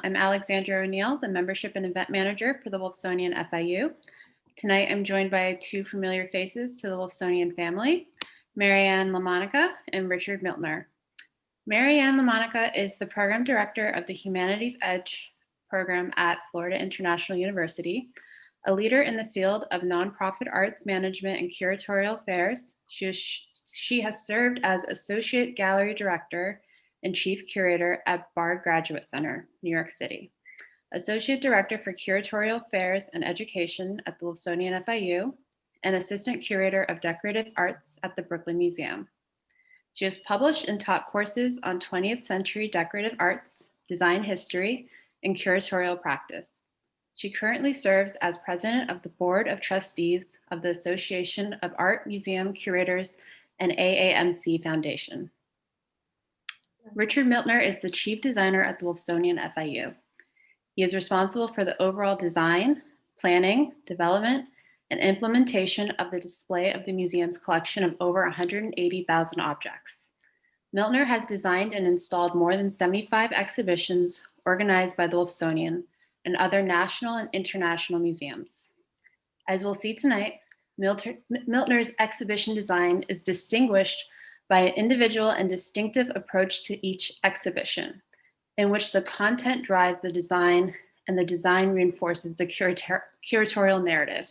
I'm Alexandra O'Neill, the Membership and Event Manager for the Wolfsonian FIU. Tonight, I'm joined by two familiar faces to the Wolfsonian family, Marianne Lamonica and Richard Miltner. Marianne Lamonica is the Program Director of the Humanities Edge program at Florida International University, a leader in the field of nonprofit arts management and curatorial affairs. She has served as Associate Gallery Director and Chief Curator at Bard Graduate Center, New York City, Associate Director for Curatorial Affairs and Education at the Wolfsonian FIU, and Assistant Curator of Decorative Arts at the Brooklyn Museum. She has published and taught courses on 20th century decorative arts, design history, and curatorial practice. She currently serves as president of the Board of Trustees of the Association of Art Museum Curators and AAMC Foundation. Richard Miltner is the chief designer at the Wolfsonian FIU. He is responsible for the overall design, planning, development, and implementation of the display of the museum's collection of over 180,000 objects. Miltner has designed and installed more than 75 exhibitions organized by the Wolfsonian and other national and international museums. As we'll see tonight, Miltner's exhibition design is distinguished by an individual and distinctive approach to each exhibition, in which the content drives the design and the design reinforces the curatorial narrative.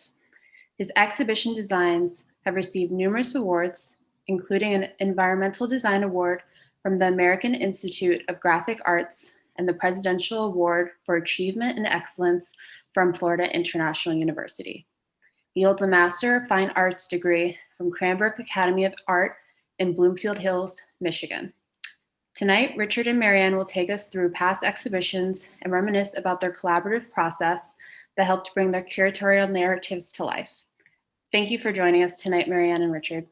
His exhibition designs have received numerous awards, including an Environmental Design Award from the American Institute of Graphic Arts and the Presidential Award for Achievement and Excellence from Florida International University. He holds a Master of Fine Arts degree from Cranbrook Academy of Art in Bloomfield Hills, Michigan. Tonight, Richard and Marianne will take us through past exhibitions and reminisce about their collaborative process that helped bring their curatorial narratives to life. Thank you for joining us tonight, Marianne and Richard.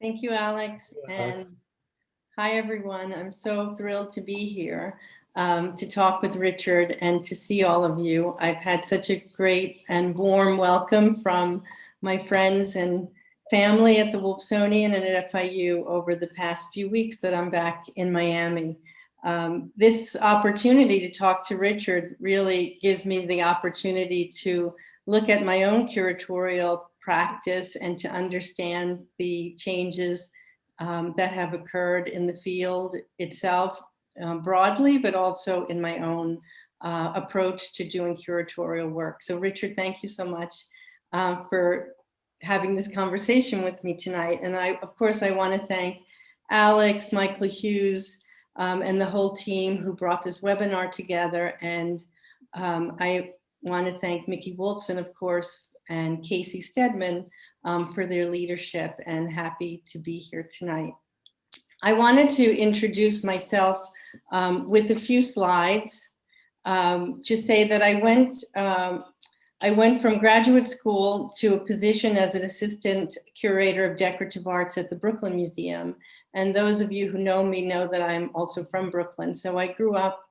Thank you, Alex. And hi, everyone. I'm so thrilled to be here to talk with Richard and to see all of you. I've had such a great and warm welcome from my friends and family at the Wolfsonian and at FIU over the past few weeks that I'm back in Miami. This opportunity to talk to Richard really gives me the opportunity to look at my own curatorial practice and to understand the changes that have occurred in the field itself broadly, but also in my own approach to doing curatorial work. So Richard, thank you so much for having this conversation with me tonight. And of course, I want to thank Alex, Michael Hughes, and the whole team who brought this webinar together. And I want to thank Mickey Wolfson, of course, and Casey Stedman for their leadership, and happy to be here tonight. I wanted to introduce myself with a few slides to say that I went from graduate school to a position as an assistant curator of decorative arts at the Brooklyn Museum. And those of you who know me know that I'm also from Brooklyn. So I grew up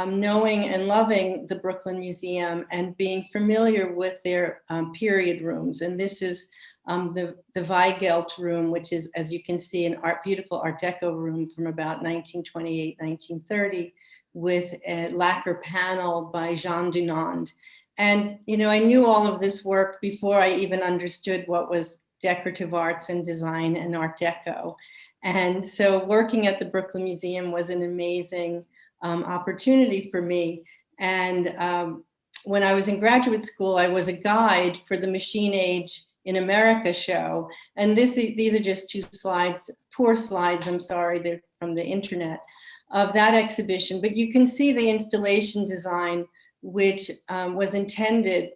knowing and loving the Brooklyn Museum and being familiar with their period rooms. And this is the Weigelt room, which is, as you can see, an beautiful Art Deco room from about 1928, 1930, with a lacquer panel by Jean Dunand. And, you know, I knew all of this work before I even understood what was decorative arts and design and Art Deco. And so working at the Brooklyn Museum was an amazing opportunity for me. And when I was in graduate school, I was a guide for the Machine Age in America show. And these are just two slides, poor slides, I'm sorry, they're from the internet, of that exhibition. But you can see the installation design, which was intended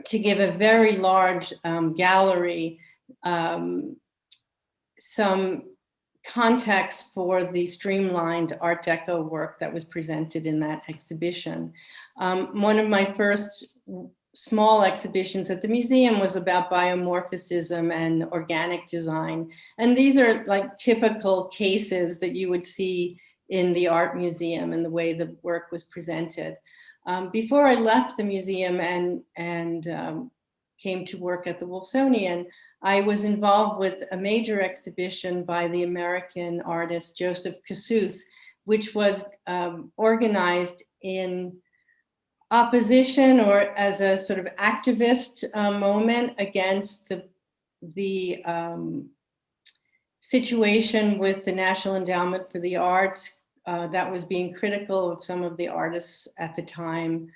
to give a very large gallery some context for the streamlined Art Deco work that was presented in that exhibition. One of my first small exhibitions at the museum was about biomorphism and organic design. And these are like typical cases that you would see in the art museum and the way the work was presented. Before I left the museum and came to work at the Wolfsonian, I was involved with a major exhibition by the American artist Joseph Kosuth which was organized in opposition or as a sort of activist moment against the situation with the National Endowment for the Arts that was being critical of some of the artists at the time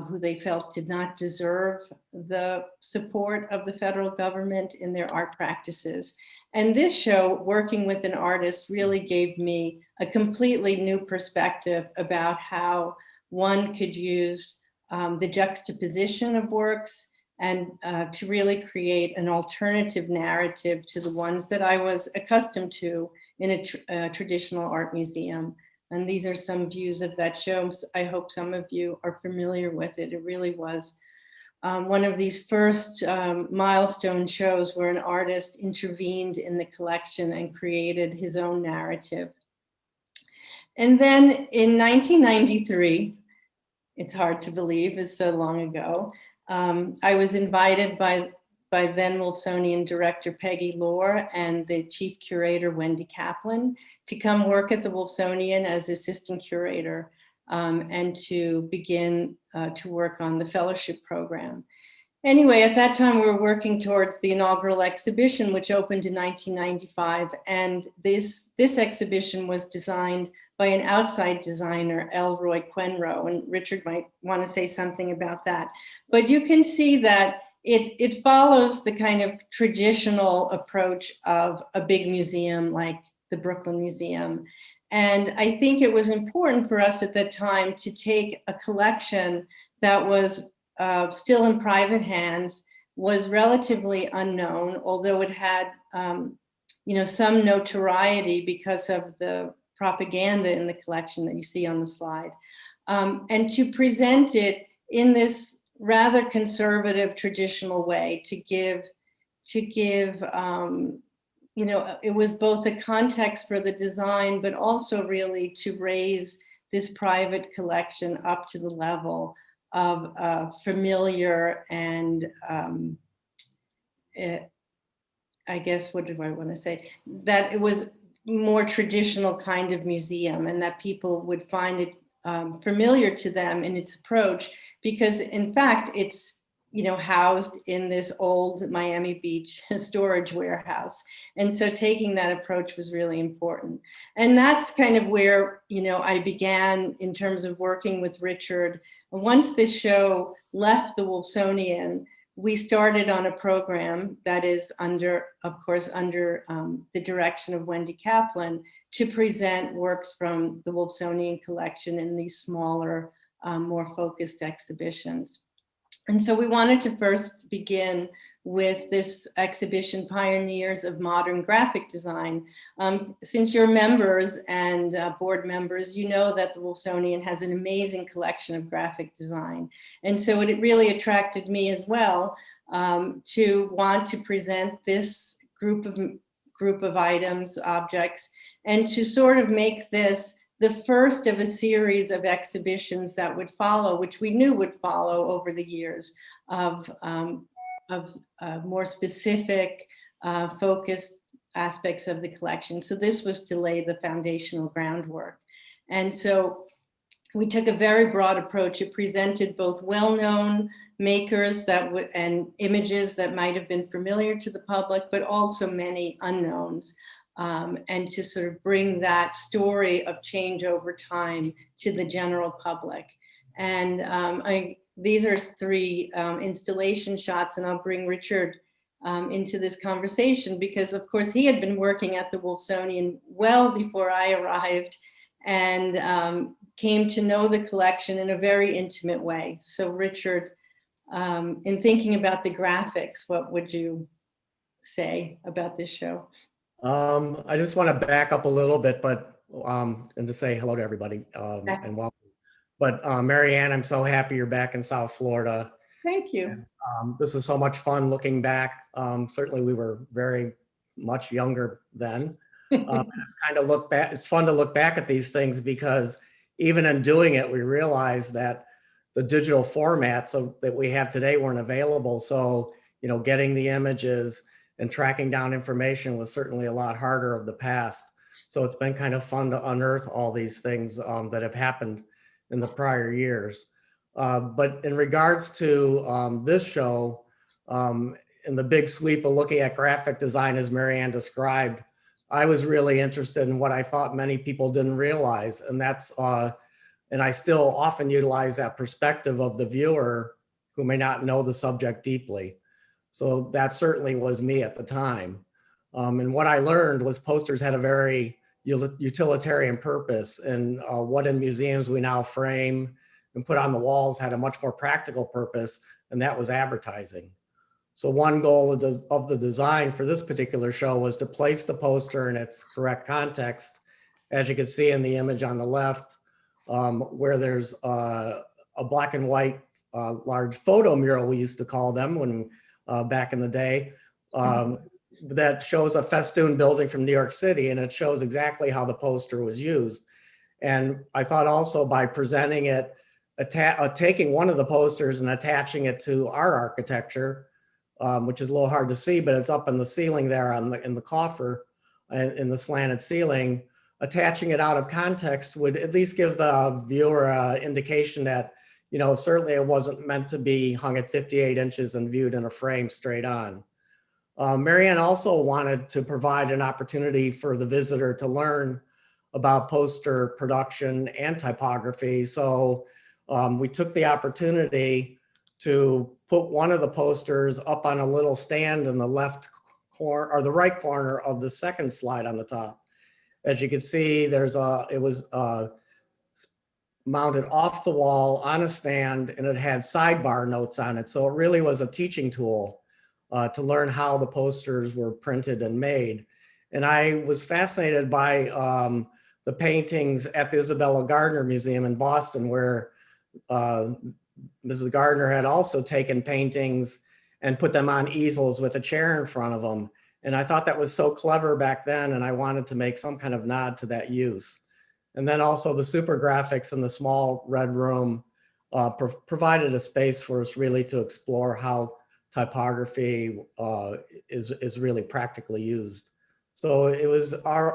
who they felt did not deserve the support of the federal government in their art practices. And this show, working with an artist, really gave me a completely new perspective about how one could use the juxtaposition of works and to really create an alternative narrative to the ones that I was accustomed to in a traditional art museum. And these are some views of that show. I hope some of you are familiar with it. It really was one of these first milestone shows where an artist intervened in the collection and created his own narrative. And then in 1993, it's hard to believe, it's so long ago, I was invited by then Wolfsonian director Peggy Lohr and the chief curator Wendy Kaplan to come work at the Wolfsonian as assistant curator and to begin to work on the fellowship program. Anyway, at that time we were working towards the inaugural exhibition, which opened in 1995. And this exhibition was designed by an outside designer, Elroy Quenroe, and Richard might want to say something about that. But you can see that it follows the kind of traditional approach of a big museum like the Brooklyn Museum. And I think it was important for us at that time to take a collection that was still in private hands, was relatively unknown, although it had some notoriety because of the propaganda in the collection that you see on the slide. And to present it in this rather conservative, traditional way, to give it was both a context for the design, but also really to raise this private collection up to the level of familiar and I guess, what do I want to say? That it was more traditional kind of museum and that people would find it familiar to them in its approach, because in fact, it's housed in this old Miami Beach storage warehouse. And so taking that approach was really important. And that's kind of where, I began in terms of working with Richard. Once this show left the Wolfsonian, we started on a program that is under the direction of Wendy Kaplan to present works from the Wolfsonian collection in these smaller, more focused exhibitions. And so we wanted to first begin with this exhibition, Pioneers of Modern Graphic Design. Since you're members and board members, you know that the Wolfsonian has an amazing collection of graphic design. And so it really attracted me as well to want to present this group of items, objects, and to sort of make this the first of a series of exhibitions that would follow, which we knew would follow over the years of more specific, focused aspects of the collection. So this was to lay the foundational groundwork. And so we took a very broad approach. It presented both well-known makers and images that might have been familiar to the public, but also many unknowns. And to sort of bring that story of change over time to the general public. And these are three installation shots, and I'll bring Richard into this conversation because, of course, he had been working at the Wolfsonian well before I arrived and came to know the collection in a very intimate way. So Richard, in thinking about the graphics, what would you say about this show? I just want to back up a little bit, but and to say hello to everybody and welcome. But Marianne, I'm so happy you're back in South Florida. Thank you. And, this is so much fun looking back. Certainly, we were very much younger then. It's kind of look back. It's fun to look back at these things because even in doing it, we realized that the digital formats that we have today weren't available. So getting the images and tracking down information was certainly a lot harder of the past. So it's been kind of fun to unearth all these things that have happened in the prior years. But in regards to this show, in the big sweep of looking at graphic design, as Marianne described, I was really interested in what I thought many people didn't realize, and that's, and I still often utilize that perspective of the viewer who may not know the subject deeply. So that certainly was me at the time. And what I learned was posters had a very utilitarian purpose, and what in museums we now frame and put on the walls had a much more practical purpose, and that was advertising. So one goal of the design for this particular show was to place the poster in its correct context. As you can see in the image on the left, where there's a black and white large photo mural, we used to call them when back in the day, that shows a festoon building from New York City, and it shows exactly how the poster was used. And I thought also by presenting it, taking one of the posters and attaching it to our architecture, which is a little hard to see, but it's up in the ceiling there in the coffer and in the slanted ceiling, attaching it out of context would at least give the viewer an indication that, you know, certainly it wasn't meant to be hung at 58 inches and viewed in a frame straight on. Marianne also wanted to provide an opportunity for the visitor to learn about poster production and typography. So we took the opportunity to put one of the posters up on a little stand in the left corner or the right corner of the second slide on the top. As you can see, it was mounted off the wall on a stand, and it had sidebar notes on it. So it really was a teaching tool to learn how the posters were printed and made. And I was fascinated by the paintings at the Isabella Gardner Museum in Boston, where Mrs. Gardner had also taken paintings and put them on easels with a chair in front of them. And I thought that was so clever back then, and I wanted to make some kind of nod to that use. And then also the super graphics in the small red room provided a space for us really to explore how typography is really practically used. So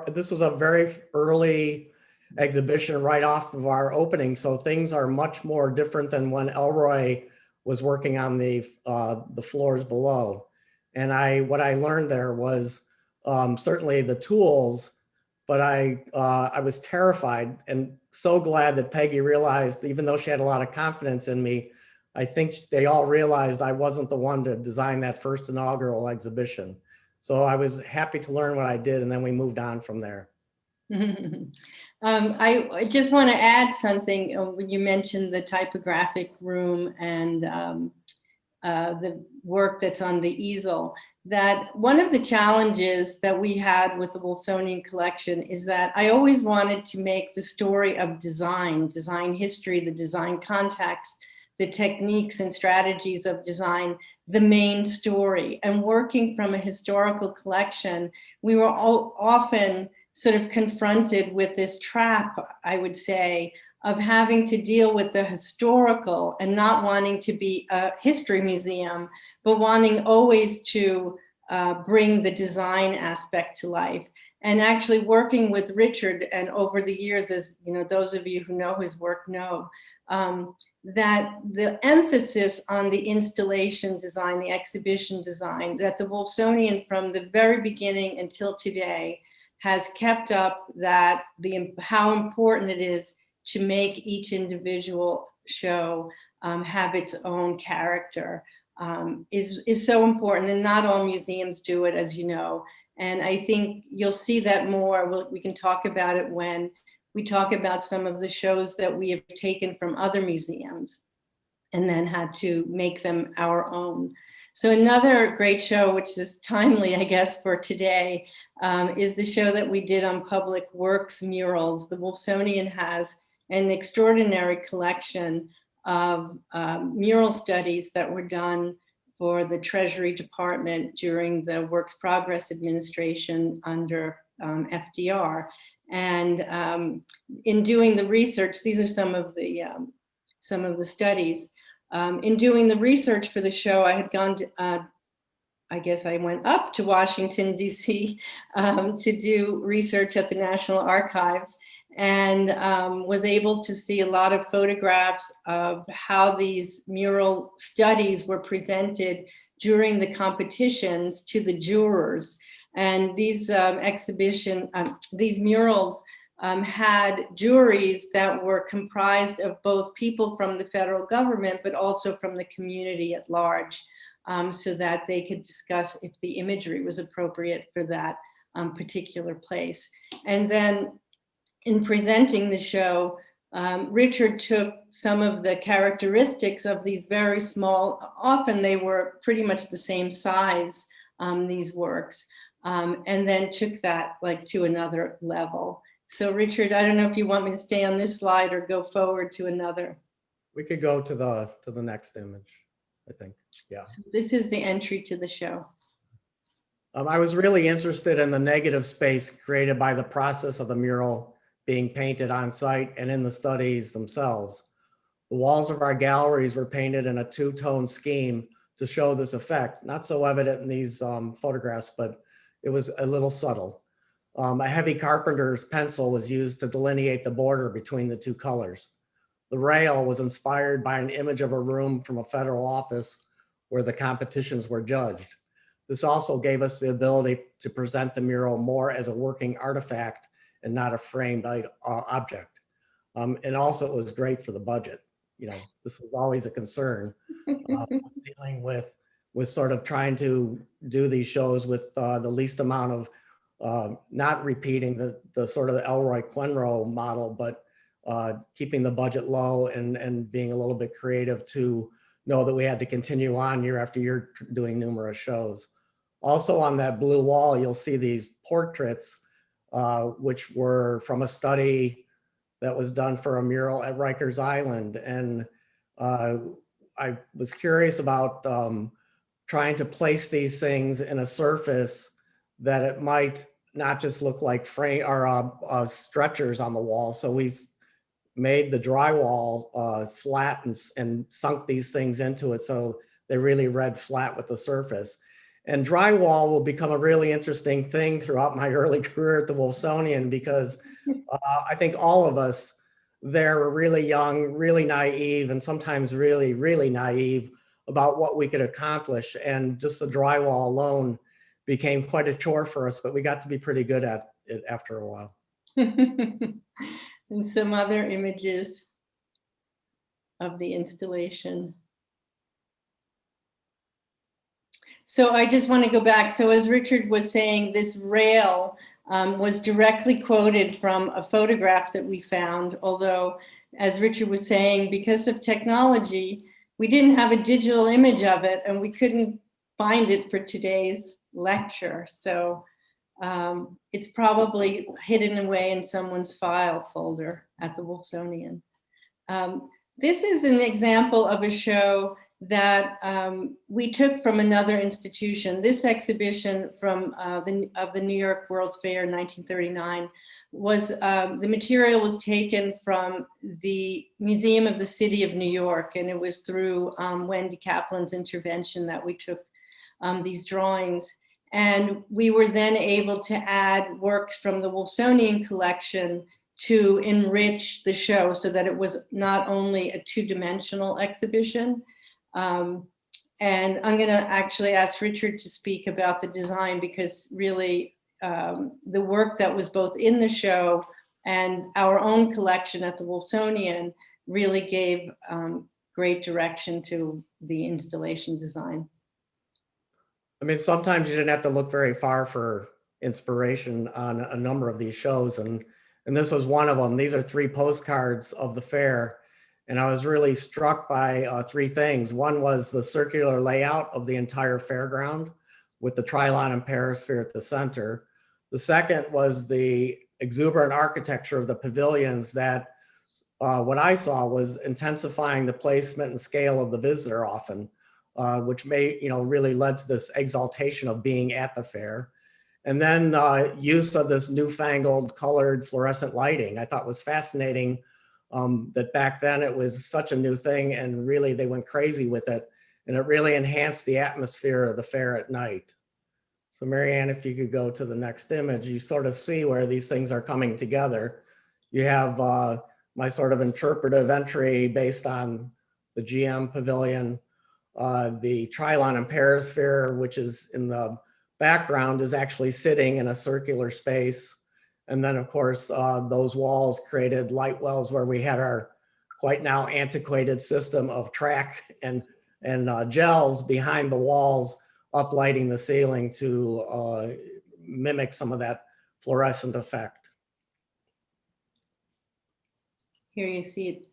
this was a very early exhibition right off of our opening. So things are much more different than when Elroy was working on the floors below. And what I learned there was certainly the tools, but I was terrified and so glad that Peggy realized, even though she had a lot of confidence in me, I think they all realized I wasn't the one to design that first inaugural exhibition. So I was happy to learn what I did, and then we moved on from there. I just want to add something when you mentioned the typographic room and the work that's on the easel, that one of the challenges that we had with the Wolfsonian collection is that I always wanted to make the story of design history, the design context, the techniques and strategies of design, the main story. And working from a historical collection, we were often sort of confronted with this trap, I would say, of having to deal with the historical and not wanting to be a history museum, but wanting always to bring the design aspect to life. And actually working with Richard, and over the years, as you know, those of you who know his work know, that the emphasis on the installation design, the exhibition design, that the Wolfsonian from the very beginning until today has kept up, that how important it is to make each individual show have its own character is so important. And not all museums do it, as you know. And I think you'll see that more. We can talk about it when we talk about some of the shows that we have taken from other museums and then had to make them our own. So another great show, which is timely, I guess, for today, is the show that we did on public works murals. The Wolfsonian has an extraordinary collection of mural studies that were done for the Treasury Department during the Works Progress Administration under FDR. And in doing the research, these are some of the studies. In doing the research for the show, I had gone I guess I went up to Washington, D.C. To do research at the National Archives, and was able to see a lot of photographs of how these mural studies were presented during the competitions to the jurors. And these these murals had juries that were comprised of both people from the federal government, but also from the community at large. So that they could discuss if the imagery was appropriate for that particular place. And then in presenting the show, Richard took some of the characteristics of these very small, often they were pretty much the same size, these works, and then took that like to another level. So Richard, I don't know if you want me to stay on this slide or go forward to another. We could go to the next image, I think. Yeah. So this is the entry to the show. I was really interested in the negative space created by the process of the mural being painted on site and in the studies themselves. The walls of our galleries were painted in a two-tone scheme to show this effect, not so evident in these photographs, but it was a little subtle. A heavy carpenter's pencil was used to delineate the border between the two colors. The rail was inspired by an image of a room from a federal office where the competitions were judged. This also gave us the ability to present the mural more as a working artifact and not a framed object. And also it was great for the budget. You know, this was always a concern, dealing with sort of trying to do these shows with the least amount of not repeating the sort of the Elroy Quenroe model, but keeping the budget low and being a little bit creative to know that we had to continue on year after year doing numerous shows. Also on that blue wall, you'll see these portraits, which were from a study that was done for a mural at Rikers Island. And I was curious about trying to place these things in a surface that it might not just look like frame or stretchers on the wall. So we made the drywall flat and sunk these things into it so they really read flat with the surface. And drywall will become a really interesting thing throughout my early career at the Wolfsonian, because I think all of us there were really young, really naive, and sometimes really, really naive about what we could accomplish. And just the drywall alone became quite a chore for us, but we got to be pretty good at it after a while. And some other images of the installation. So I just want to go back. So as Richard was saying, this rail was directly quoted from a photograph that we found, although as Richard was saying, because of technology, we didn't have a digital image of it and we couldn't find it for today's lecture. So it's probably hidden away in someone's file folder at the Wolfsonian. This is an example of a show that we took from another institution. This exhibition from the New York World's Fair in 1939 was, the material was taken from the Museum of the City of New York, and it was through Wendy Kaplan's intervention that we took these drawings. And we were then able to add works from the Wolfsonian collection to enrich the show so that it was not only a two-dimensional exhibition. And I'm going to actually ask Richard to speak about the design, because really the work that was both in the show and our own collection at the Wolfsonian really gave great direction to the installation design. I mean, sometimes you didn't have to look very far for inspiration on a number of these shows, and this was one of them. These are 3 postcards of the fair, and I was really struck by 3 things. One was the circular layout of the entire fairground with the Trilon and Perisphere at the center. The second was the exuberant architecture of the pavilions that what I saw was intensifying the placement and scale of the visitor often. Which really led to this exaltation of being at the fair. And then use of this newfangled colored fluorescent lighting, I thought was fascinating, that back then it was such a new thing and really they went crazy with it. and it really enhanced the atmosphere of the fair at night. So Marianne, if you could go to the next image, you sort of see where these things are coming together. You have my sort of interpretive entry based on the GM pavilion. The Trilon and Perisphere, which is in the background, is actually sitting in a circular space. And then of course, those walls created light wells where we had our quite now antiquated system of track and gels behind the walls, uplighting the ceiling to mimic some of that fluorescent effect. Here you see it.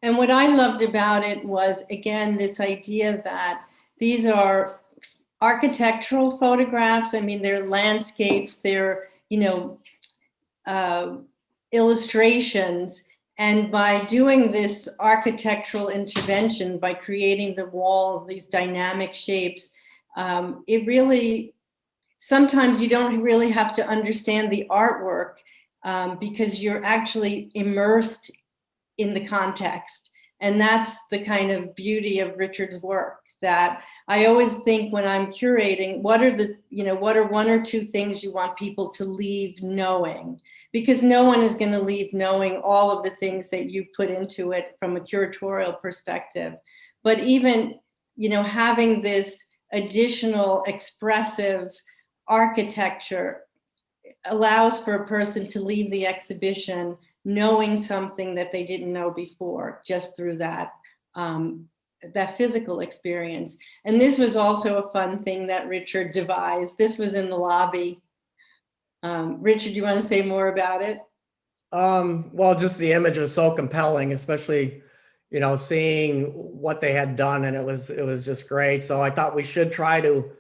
And what I loved about it was, again, this idea that these are architectural photographs. I mean, they're landscapes, they're, illustrations. And by doing this architectural intervention, by creating the walls, these dynamic shapes, it really, sometimes you don't really have to understand the artwork because you're actually immersed in the context. And that's the kind of beauty of Richard's work, that I always think when I'm curating, what are one or two things you want people to leave knowing? Because no one is going to leave knowing all of the things that you put into it from a curatorial perspective. But even, having this additional expressive architecture allows for a person to leave the exhibition knowing something that they didn't know before, just through that that physical experience. And this was also a fun thing that Richard devised. This was in the lobby. Richard, do you want to say more about it? Well, just the image was so compelling, especially, seeing what they had done, and it was just great. So I thought we should try to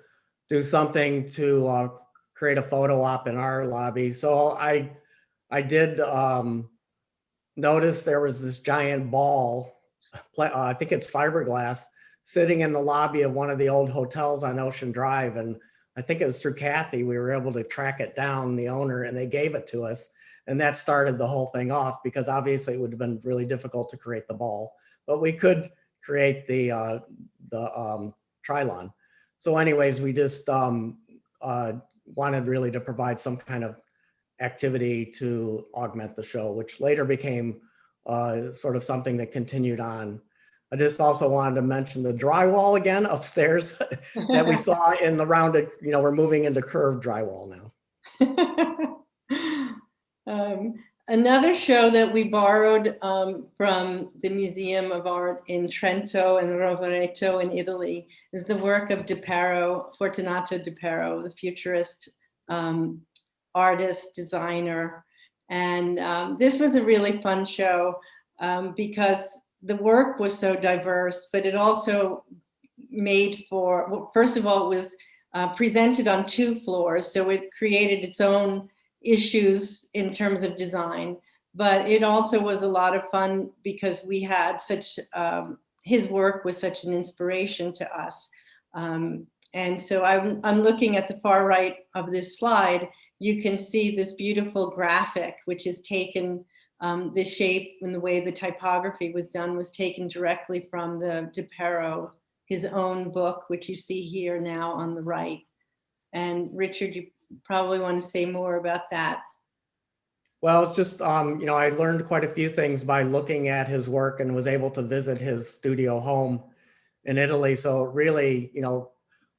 do something to create a photo op in our lobby. So I did notice there was this giant ball, I think it's fiberglass, sitting in the lobby of one of the old hotels on Ocean Drive. And I think it was through Kathy, we were able to track it down, the owner, and they gave it to us. And that started the whole thing off, because obviously it would have been really difficult to create the ball, but we could create the Trilon. So anyways, we just wanted really to provide some kind of activity to augment the show, which later became sort of something that continued on. I just also wanted to mention the drywall again upstairs that we saw in the rounded, we're moving into curved drywall now. Another show that we borrowed from the Museum of Art in Trento and Rovereto in Italy is the work of Fortunato De Pero, the futurist artist, designer. And this was a really fun show because the work was so diverse, but it also made for, well, first of all, it was presented on 2 floors. So it created its own issues in terms of design, but it also was a lot of fun because we had such, his work was such an inspiration to us. And so I'm looking at the far right of this slide. You can see this beautiful graphic, which is taken, the shape and the way the typography was done was taken directly from the De Pero, his own book, which you see here now on the right. And Richard, you probably want to say more about that. Well, it's just, I learned quite a few things by looking at his work and was able to visit his studio home in Italy. So it really,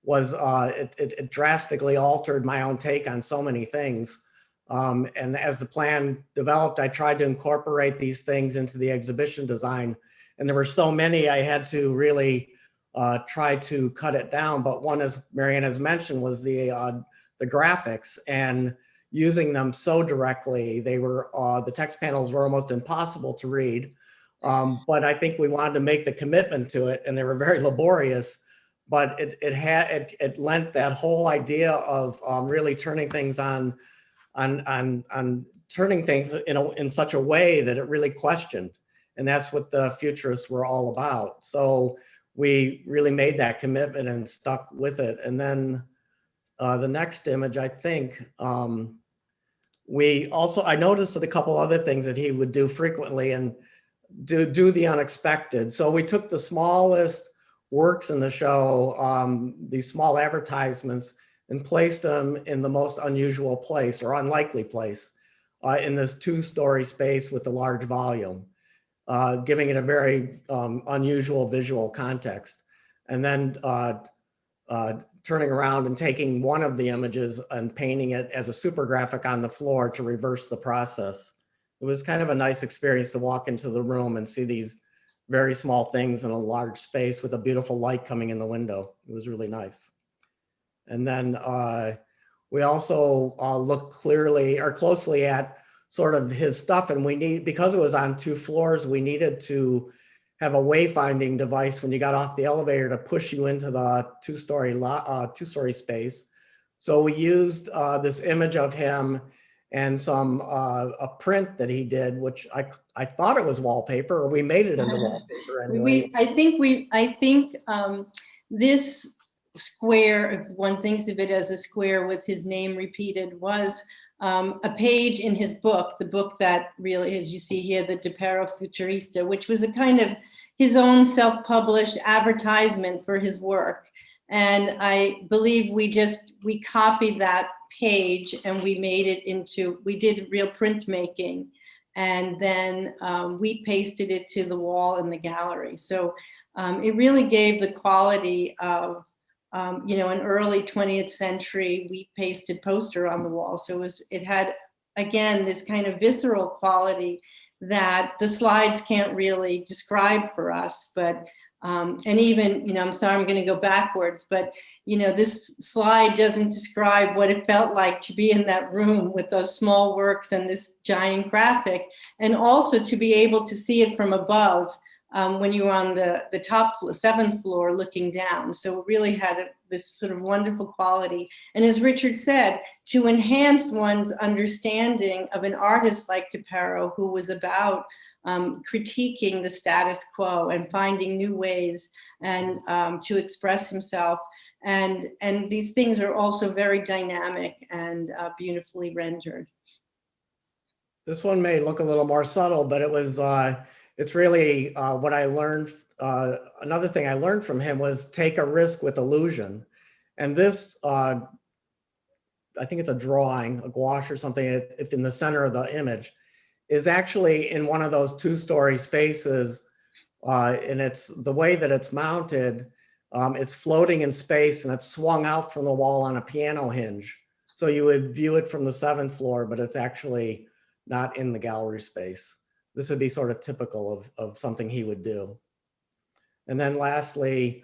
was, it drastically altered my own take on so many things. And as the plan developed, I tried to incorporate these things into the exhibition design. And there were so many, I had to really try to cut it down. But one, as Marianne has mentioned, was the graphics, and using them so directly. They were, the text panels were almost impossible to read. But I think we wanted to make the commitment to it, and they were very laborious, but it lent that whole idea of really turning things on turning things in such a way that it really questioned. And that's what the futurists were all about. So we really made that commitment and stuck with it. And then the next image, I think, I noticed that a couple other things that he would do frequently, and do the unexpected. So we took the smallest works in the show, these small advertisements, and placed them in the most unusual place or unlikely place in this 2-story space with a large volume, giving it a very unusual visual context. And then turning around and taking one of the images and painting it as a super graphic on the floor to reverse the process. It was kind of a nice experience to walk into the room and see these very small things in a large space with a beautiful light coming in the window. It was really nice. And then we also looked closely at sort of his stuff, and because it was on 2 floors, we needed to have a wayfinding device when you got off the elevator to push you into the 2-story space. So we used this image of him and a print that he did, which I thought it was wallpaper, or we made it into wallpaper anyway. I think this square, if one thinks of it as a square with his name repeated, was a page in his book, the book that really, as you see here, the De Pero Futurista, which was a kind of his own self-published advertisement for his work. And I believe we copied that page and we made it we did real printmaking. And then we pasted it to the wall in the gallery. So it really gave the quality of an early 20th century wheat pasted poster on the wall. So it had, again, this kind of visceral quality that the slides can't really describe for us. But, and even, I'm sorry, I'm going to go backwards, but, this slide doesn't describe what it felt like to be in that room with those small works and this giant graphic, and also to be able to see it from above. When you were on the top floor, 7th floor, looking down. So it really had this sort of wonderful quality. And as Richard said, to enhance one's understanding of an artist like De Pero, who was about critiquing the status quo and finding new ways and to express himself. And these things are also very dynamic and beautifully rendered. This one may look a little more subtle, but it's really what I learned. Another thing I learned from him was take a risk with illusion. And this, I think it's a drawing, a gouache or something, if in the center of the image, is actually in one of those 2-story spaces. And it's the way that it's mounted, it's floating in space and it's swung out from the wall on a piano hinge. So you would view it from the 7th floor, but it's actually not in the gallery space. This would be sort of typical of something he would do. And then lastly,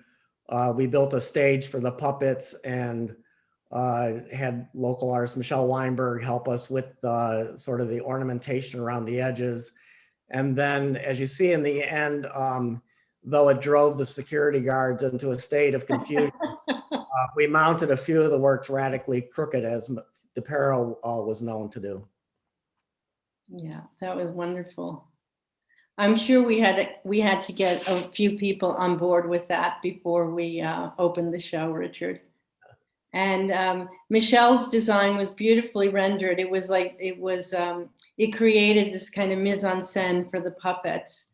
we built a stage for the puppets and had local artist Michelle Weinberg help us with sort of the ornamentation around the edges. And then as you see in the end, though it drove the security guards into a state of confusion, we mounted a few of the works radically crooked, as De Pero was known to do. Yeah, that was wonderful. I'm sure we had to get a few people on board with that before we opened the show, Richard. And Michelle's design was beautifully rendered. It created this kind of mise en scène for the puppets.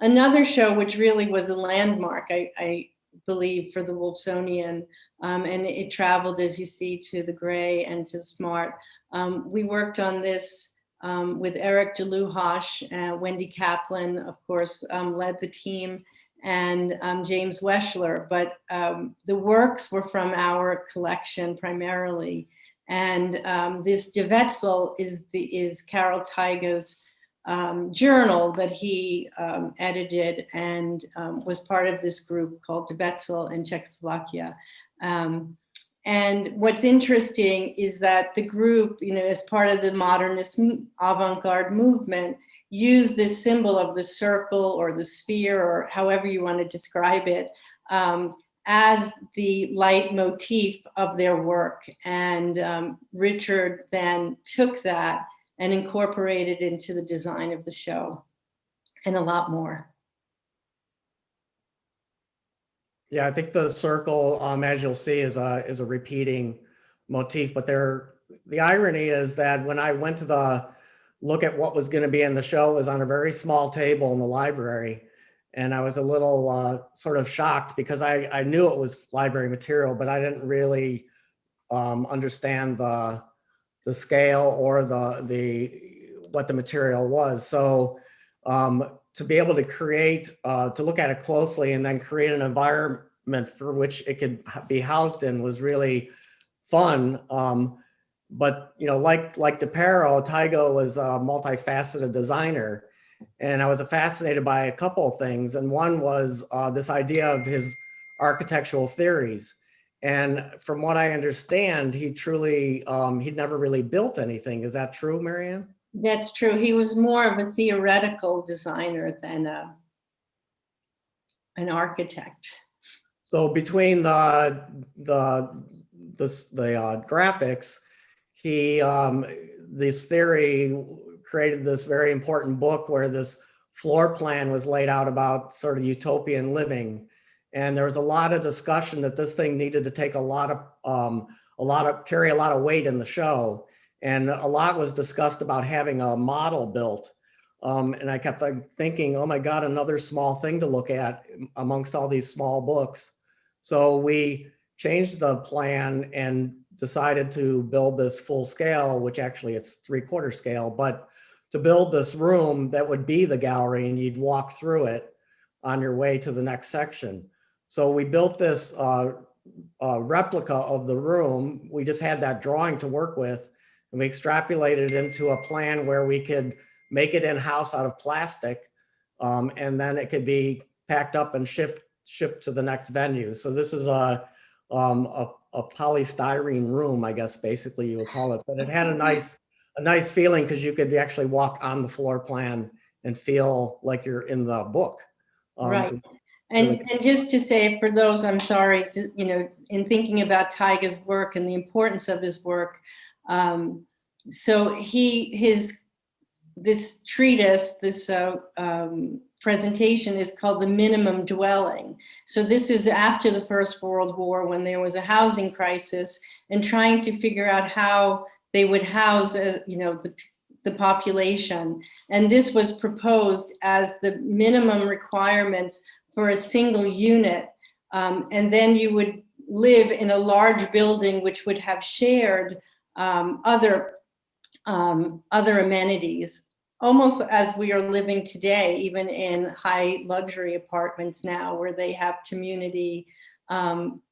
Another show which really was a landmark, I believe, for the Wolfsonian, and it traveled, as you see, to the Gray and to Smart. We worked on this with Eric DeLuhosh, Wendy Kaplan, of course, led the team, and James Weschler. But the works were from our collection primarily. And this De Wetzel is Carol Taiga's journal that he edited and was part of this group called De Wetzel in Czechoslovakia. And what's interesting is that the group, as part of the modernist avant-garde movement, used this symbol of the circle or the sphere, or however you want to describe it, as the leitmotif of their work. And Richard then took that and incorporated it into the design of the show, and a lot more. Yeah, I think the circle, as you'll see, is a repeating motif. But the irony is that when I went to look at what was going to be in the show. It was on a very small table in the library. And I was a little sort of shocked because I knew it was library material, but I didn't really understand the scale or what the material was. So to be able to create, to look at it closely and then create an environment for which it could be housed in was really fun. But like DePero, Tygo was a multifaceted designer. And I was fascinated by a couple of things. And one was this idea of his architectural theories. And from what I understand, he truly, he'd never really built anything. Is that true, Marianne? That's true. He was more of a theoretical designer than an architect. So between the graphics, he, this theory created this very important book where this floor plan was laid out about sort of utopian living. And there was a lot of discussion that this thing needed to take carry a lot of weight in the show. And a lot was discussed about having a model built. And I kept thinking, oh my God, another small thing to look at amongst all these small books. So we changed the plan and decided to build this full scale, which actually it's 3/4 scale, but to build this room that would be the gallery and you'd walk through it on your way to the next section. So we built this replica of the room. We just had that drawing to work with, and we extrapolated it into a plan where we could make it in-house out of plastic, and then it could be packed up and shipped to the next venue. So this is a polystyrene room, I guess, basically you would call it, but it had a nice feeling because you could actually walk on the floor plan and feel like you're in the book. Right. And just to say, for those, I'm sorry, in thinking about Tyga's work and the importance of his work, so this treatise, this presentation is called The Minimum Dwelling. So this is after the First World War, when there was a housing crisis, and trying to figure out how they would house, the population. And this was proposed as the minimum requirements for a single unit. And then you would live in a large building which would have shared other amenities, almost as we are living today, even in high luxury apartments now, where they have community,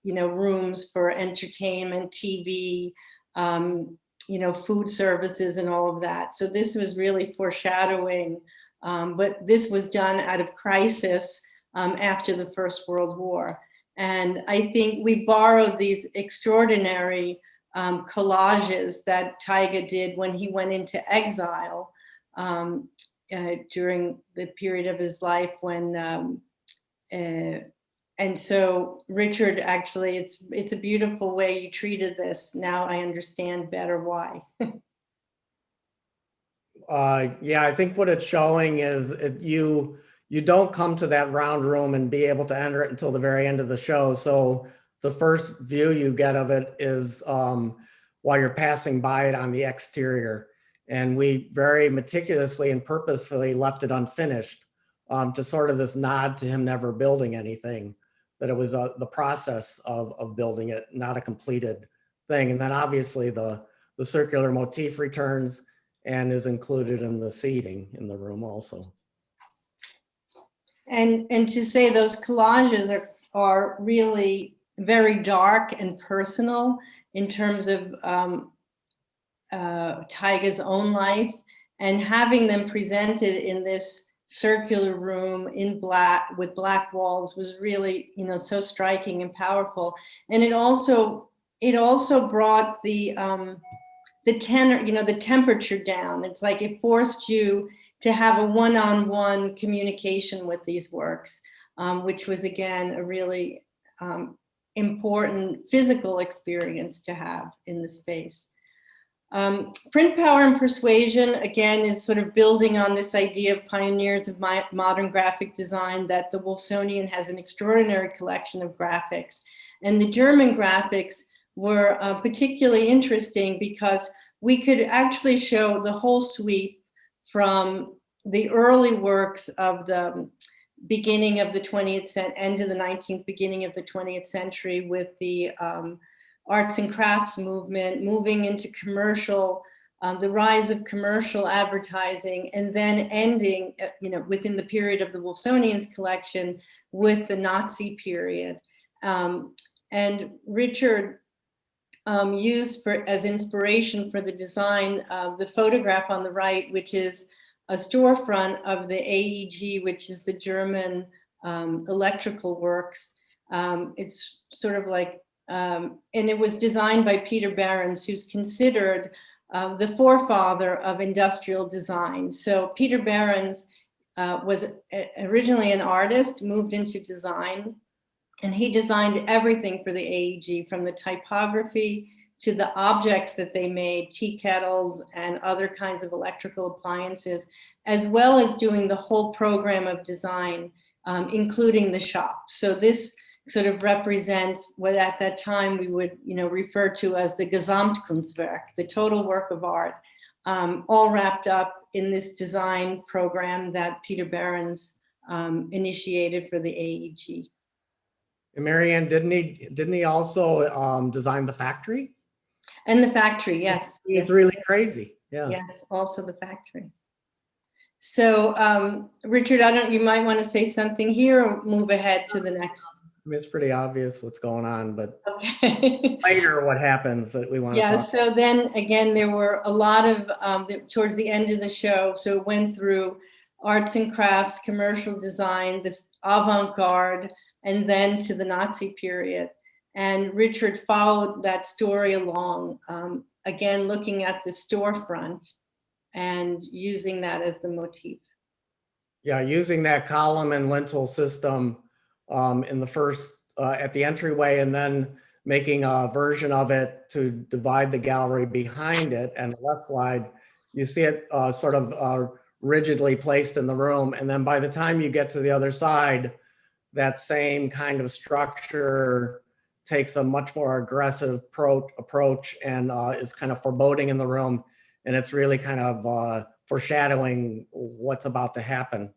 rooms for entertainment, TV, food services and all of that. So this was really foreshadowing, but this was done out of crisis after the First World War. And I think we borrowed these extraordinary collages that Tyga did when he went into exile during the period of his life when, and so Richard, actually, it's a beautiful way you treated this. Now I understand better why. Yeah, I think what it's showing is you don't come to that round room and be able to enter it until the very end of the show. So the first view you get of it is while you're passing by it on the exterior. And we very meticulously and purposefully left it unfinished to sort of this nod to him never building anything, that it was the process of building it, not a completed thing. And then obviously the circular motif returns and is included in the seating in the room also. And to say those collages are really very dark and personal in terms of Tyga's own life, and having them presented in this circular room in black with black walls was really, so striking and powerful. And it also brought the tenor, the temperature down. It's like it forced you to have a one-on-one communication with these works, which was again a really important physical experience to have in the space. Print Power and Persuasion, again, is sort of building on this idea of pioneers of modern graphic design, that the Wolfsonian has an extraordinary collection of graphics. And the German graphics were particularly interesting because we could actually show the whole sweep from the early works of the beginning of the 20th century, end of the 19th, beginning of the 20th century, with the arts and crafts movement, moving into commercial, the rise of commercial advertising, and then ending, within the period of the Wolfsonians collection with the Nazi period. And Richard used as inspiration for the design of the photograph on the right, which is a storefront of the AEG, which is the German electrical works. It's sort of like, and it was designed by Peter Behrens, who's considered the forefather of industrial design. So Peter Behrens was originally an artist, moved into design, and he designed everything for the AEG, from the typography to the objects that they made, tea kettles and other kinds of electrical appliances, as well as doing the whole program of design, including the shop. So this sort of represents what at that time we would refer to as the Gesamtkunstwerk, the total work of art, all wrapped up in this design program that Peter Behrens initiated for the AEG. And Marianne, didn't he also design the factory? And the factory, yes. It's really crazy. Yeah. Yes, also the factory. So, Richard, you might want to say something here or move ahead to the next. I mean, it's pretty obvious what's going on, but Okay. later what happens that we want to talk about. So then again, there were a lot of, towards the end of the show, so it went through arts and crafts, commercial design, this avant-garde, and then to the Nazi period. And Richard followed that story along, again, looking at the storefront and using that as the motif. Yeah, using that column and lintel system in the first, at the entryway, and then making a version of it to divide the gallery behind it. And the left slide, you see it sort of rigidly placed in the room. And then by the time you get to the other side, that same kind of structure takes a much more aggressive approach and is kind of foreboding in the room. And it's really kind of foreshadowing what's about to happen,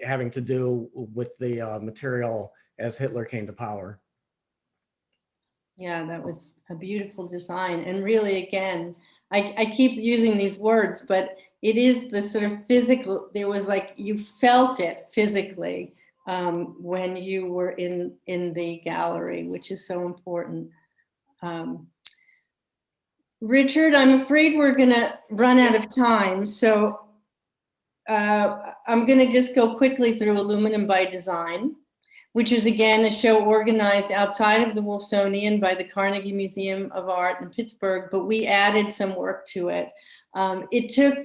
having to do with the material as Hitler came to power. Yeah, that was a beautiful design. And really, again, I keep using these words, but it is the sort of physical, there was like, you felt it physically when you were in the gallery, which is so important. Richard, I'm afraid we're gonna run out of time. So I'm gonna just go quickly through Aluminum by Design, which is again a show organized outside of the Wolfsonian by the Carnegie Museum of Art in Pittsburgh, but we added some work to it. It took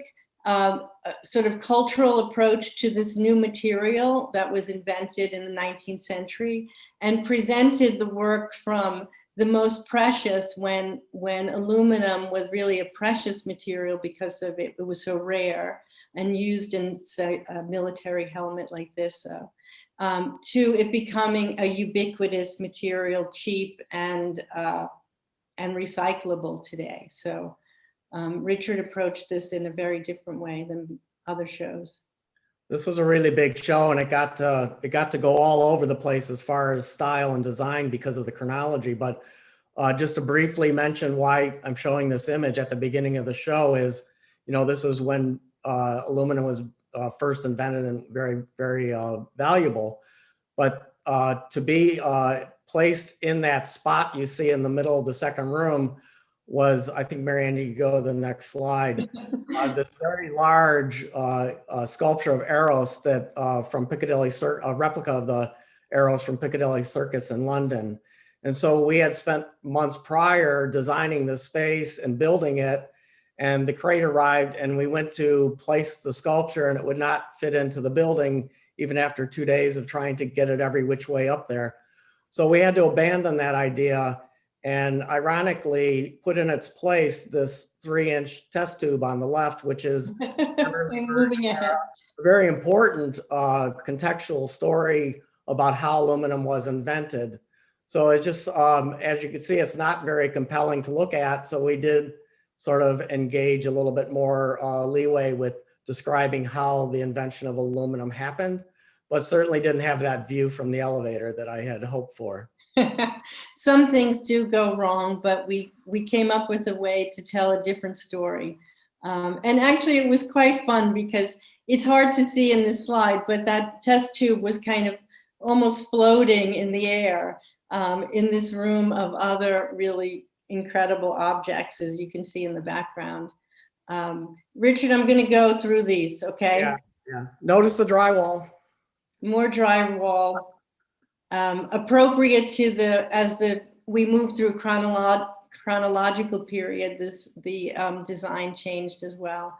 a sort of cultural approach to this new material that was invented in the 19th century and presented the work from the most precious when aluminum was really a precious material because of it was so rare and used in, say, a military helmet like this, to it becoming a ubiquitous material, cheap and recyclable today. So Richard approached this in a very different way than other shows. This was a really big show, and it got to go all over the place as far as style and design because of the chronology. But just to briefly mention why I'm showing this image at the beginning of the show is, this is when aluminum was first invented and very, very valuable. But to be placed in that spot you see in the middle of the second room was, I think, Marianne, you go to the next slide, this very large sculpture of Eros that from Piccadilly, a replica of the Eros from Piccadilly Circus in London. And so we had spent months prior designing the space and building it, and the crate arrived and we went to place the sculpture and it would not fit into the building even after 2 days of trying to get it every which way up there. So we had to abandon that idea and ironically put in its place this 3-inch test tube on the left, which is a very important contextual story about how aluminum was invented. So it's just, as you can see, it's not very compelling to look at. So we did sort of engage a little bit more leeway with describing how the invention of aluminum happened, but certainly didn't have that view from the elevator that I had hoped for. Some things do go wrong, but we came up with a way to tell a different story. And actually it was quite fun because it's hard to see in this slide, but that test tube was kind of almost floating in the air in this room of other really incredible objects, as you can see in the background. Richard, I'm going to go through these, okay? Yeah. Notice the drywall. More drywall, appropriate to we move through chronological period. The design changed as well.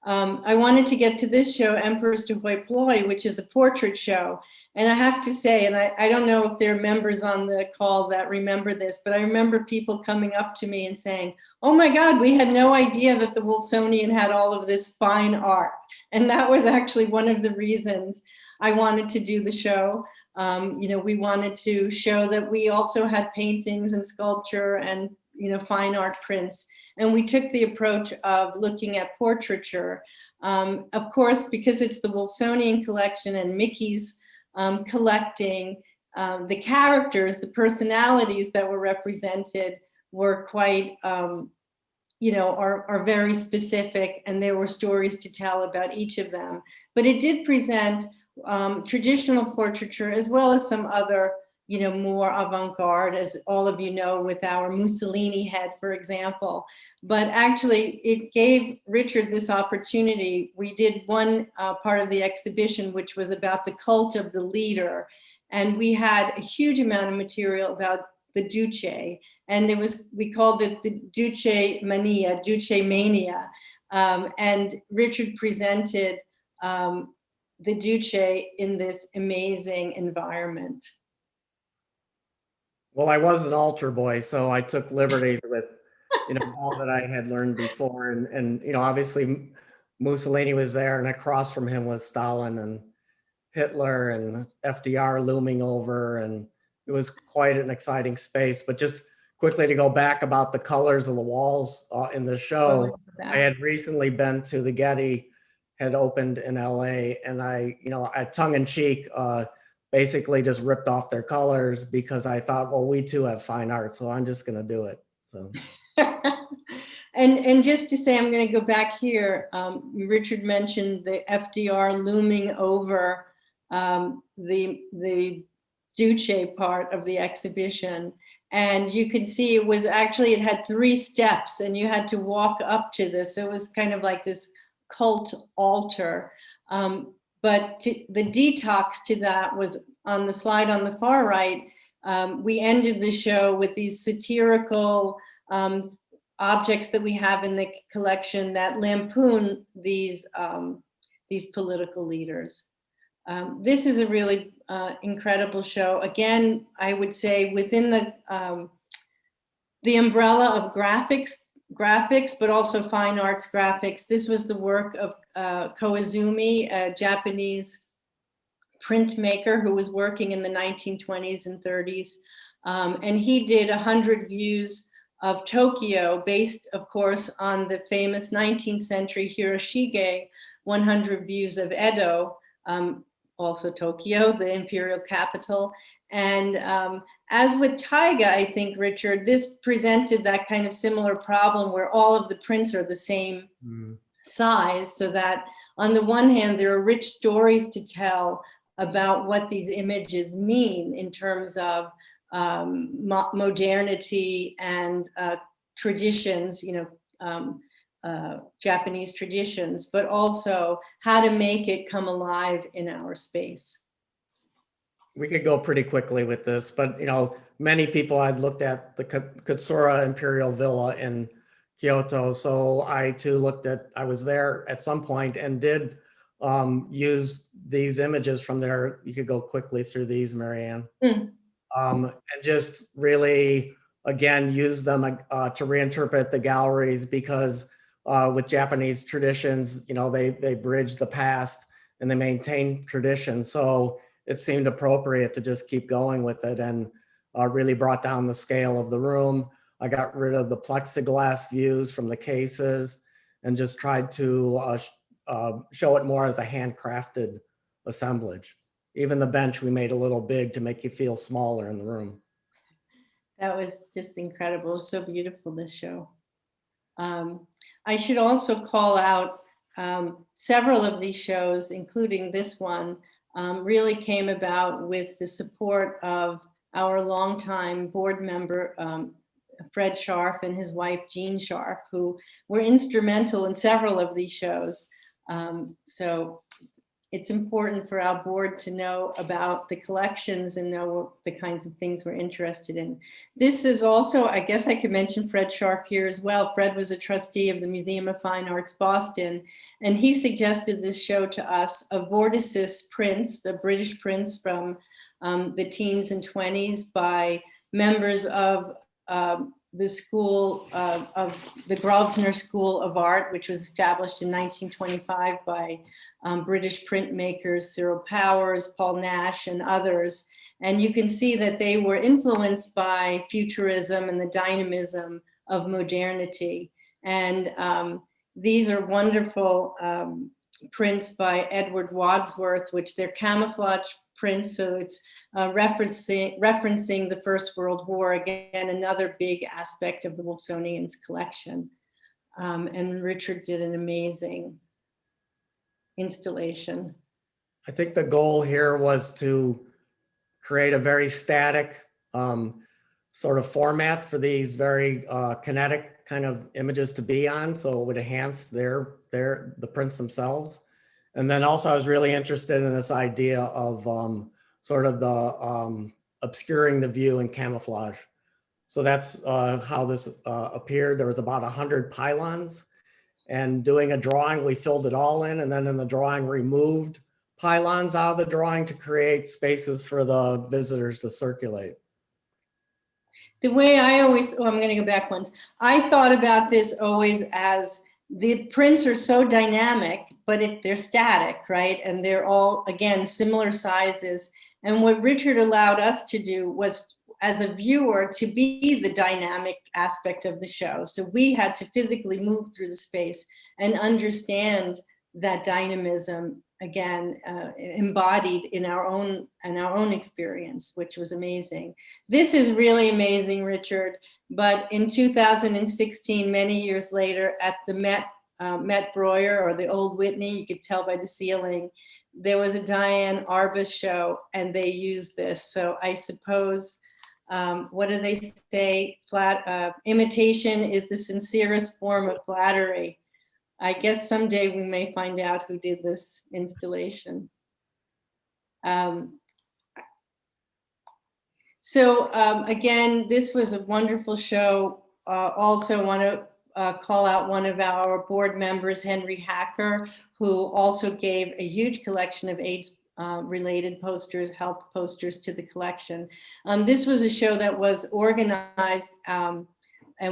I wanted to get to this show, Emperors du Hoi Polloi, which is a portrait show. And I have to say, and I don't know if there are members on the call that remember this, but I remember people coming up to me and saying, oh my God, we had no idea that the Wolfsonian had all of this fine art. And that was actually one of the reasons I wanted to do the show. We wanted to show that we also had paintings and sculpture and fine art prints. And we took the approach of looking at portraiture. Of course, because it's the Wolfsonian collection and Mickey's collecting, the characters, the personalities that were represented were quite, are very specific, and there were stories to tell about each of them. But it did present traditional portraiture as well as some other more avant-garde, as all of you know, with our Mussolini head, for example. But actually, it gave Richard this opportunity. We did one part of the exhibition, which was about the cult of the leader. And we had a huge amount of material about the Duce. And we called it the Duce Mania. And Richard presented the Duce in this amazing environment. Well, I was an altar boy, so I took liberties with, all that I had learned before. And obviously Mussolini was there, and across from him was Stalin and Hitler and FDR looming over. And it was quite an exciting space. But just quickly to go back about the colors of the walls in the show, I had recently been to the Getty, had opened in LA, and I tongue in cheek, basically just ripped off their colors because I thought, well, we too have fine art, so I'm just going to do it. So, and just to say, I'm going to go back here. Richard mentioned the FDR looming over the Duce part of the exhibition, and you could see it had 3 steps, and you had to walk up to this. It was kind of like this cult altar. But the detox to that was on the slide on the far right. We ended the show with these satirical objects that we have in the collection that lampoon these political leaders. This is a really incredible show. Again, I would say within the umbrella of graphics, but also fine arts graphics. This was the work of Koizumi, a Japanese printmaker who was working in the 1920s and 30s. And he did 100 views of Tokyo, based, of course, on the famous 19th century Hiroshige 100 views of Edo, also Tokyo, the imperial capital. And as with Taiga, I think, Richard, this presented that kind of similar problem where all of the prints are the same size, so that on the one hand, there are rich stories to tell about what these images mean in terms of modernity and traditions, Japanese traditions, but also how to make it come alive in our space. We could go pretty quickly with this, but many people had looked at the Katsura Imperial Villa in Kyoto, so I too I was there at some point and did use these images from there. You could go quickly through these, Marianne, and just really, again, use them to reinterpret the galleries, because with Japanese traditions, they bridge the past and they maintain tradition. So it seemed appropriate to just keep going with it, and really brought down the scale of the room. I got rid of the plexiglass views from the cases and just tried to show it more as a handcrafted assemblage. Even the bench we made a little big to make you feel smaller in the room. That was just incredible. It was so beautiful, this show. I should also call out several of these shows, including this one, really came about with the support of our longtime board member, Fred Scharf, and his wife, Jean Scharf, who were instrumental in several of these shows. So it's important for our board to know about the collections and know the kinds of things we're interested in. This is also, I guess I could mention Fred Scharf here as well. Fred was a trustee of the Museum of Fine Arts, Boston, and he suggested this show to us, a Vorticis prints, the British prints from the teens and 20s by members of the school of the Grosvenor School of Art, which was established in 1925 by British printmakers Cyril Powers, Paul Nash, and others. And you can see that they were influenced by futurism and the dynamism of modernity. And these are wonderful prints by Edward Wadsworth, which they're camouflage prints, so it's referencing the First World War, again, another big aspect of the Wolfsonians collection. And Richard did an amazing installation. I think the goal here was to create a very static sort of format for these very kinetic kind of images to be on, so it would enhance the prints themselves. And then also I was really interested in this idea of sort of the obscuring the view and camouflage. So that's how this appeared. There was about 100 pylons, and doing a drawing, we filled it all in, and then in the drawing removed pylons out of the drawing to create spaces for the visitors to circulate. The way I always, I'm going to go back once. I thought about this always as the prints are so dynamic, but they're static, right? And they're all, again, similar sizes. And what Richard allowed us to do was, as a viewer, to be the dynamic aspect of the show. So we had to physically move through the space and understand that dynamism, again, embodied in our own experience, which was amazing. This is really amazing, Richard. But in 2016, many years later, at the Met Breuer, or the Old Whitney, you could tell by the ceiling, there was a Diane Arbus show, and they used this. So I suppose, what do they say? Imitation is the sincerest form of flattery. I guess someday we may find out who did this installation. Again, this was a wonderful show. Also want to call out one of our board members, Henry Hacker, who also gave a huge collection of AIDS related posters, health posters to the collection. This was a show that was organized, and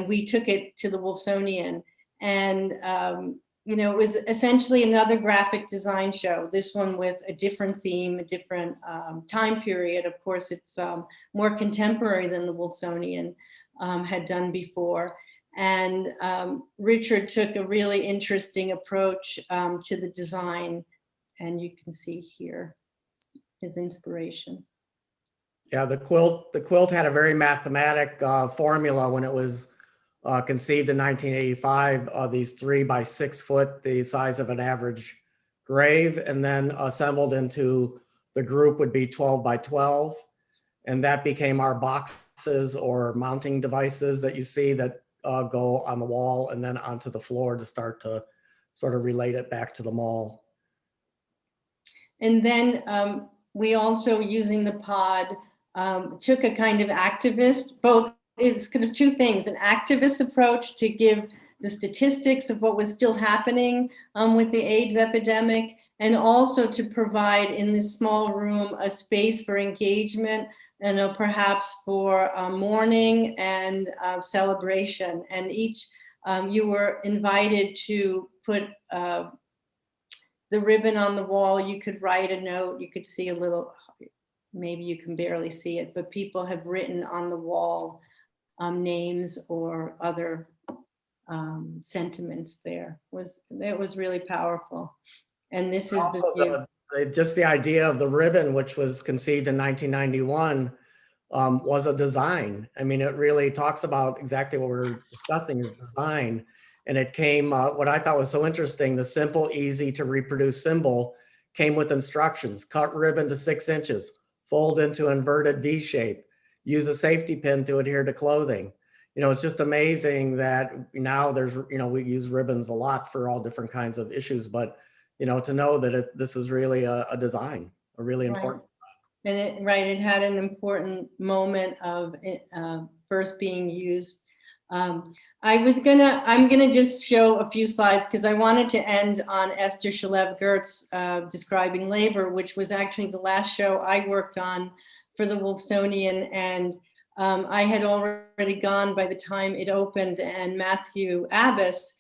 we took it to the Wolfsonian. And you know, it was essentially another graphic design show, this one with a different theme, a different time period. Of course, it's more contemporary than the Wolfsonian had done before. And Richard took a really interesting approach to the design, and you can see here his inspiration. Yeah, the quilt had a very mathematic formula when it was conceived in 1985, these 3 by 6 foot, the size of an average grave, and then assembled into the group would be 12 by 12. And that became our boxes or mounting devices that you see that go on the wall and then onto the floor to start to sort of relate it back to the mall. And then we also, using the pod, took a kind of activist, it's kind of 2 things, an activist approach to give the statistics of what was still happening with the AIDS epidemic, and also to provide in this small room a space for engagement and perhaps for mourning and celebration. And each, you were invited to put the ribbon on the wall. You could write a note, you could see a little, maybe you can barely see it, but people have written on the wall names or other sentiments there. It was really powerful. And this is the view. Just the idea of the ribbon, which was conceived in 1991, was a design. I mean, it really talks about exactly what we're discussing is design. And it came, what I thought was so interesting, the simple, easy to reproduce symbol came with instructions: cut ribbon to 6 inches, fold into inverted V shape, use a safety pin to adhere to clothing. You know, it's just amazing that now there's, you know, we use ribbons a lot for all different kinds of issues, but, you know, to know that this is really a design, a really important. And it had an important moment of it first being used. I'm gonna just show a few slides because I wanted to end on Esther Shalev-Gertz describing labor, which was actually the last show I worked on for the Wolfsonian, and I had already gone by the time it opened, and Matthew Abbas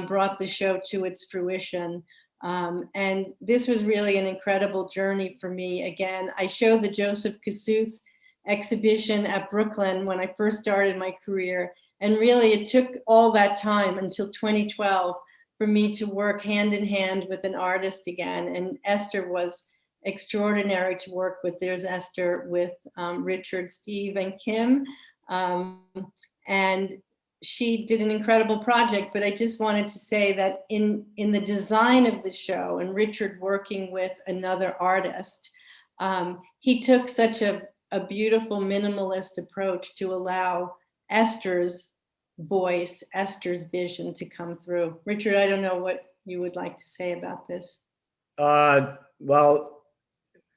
brought the show to its fruition. And this was really an incredible journey for me. Again, I showed the Joseph Kasuth exhibition at Brooklyn when I first started my career. And really it took all that time until 2012 for me to work hand in hand with an artist again. And Esther was extraordinary to work with. There's Esther with Richard, Steve, and Kim. And she did an incredible project, but I just wanted to say that in the design of the show and Richard working with another artist, he took such a beautiful minimalist approach to allow Esther's voice, Esther's vision to come through. Richard, I don't know what you would like to say about this. Well,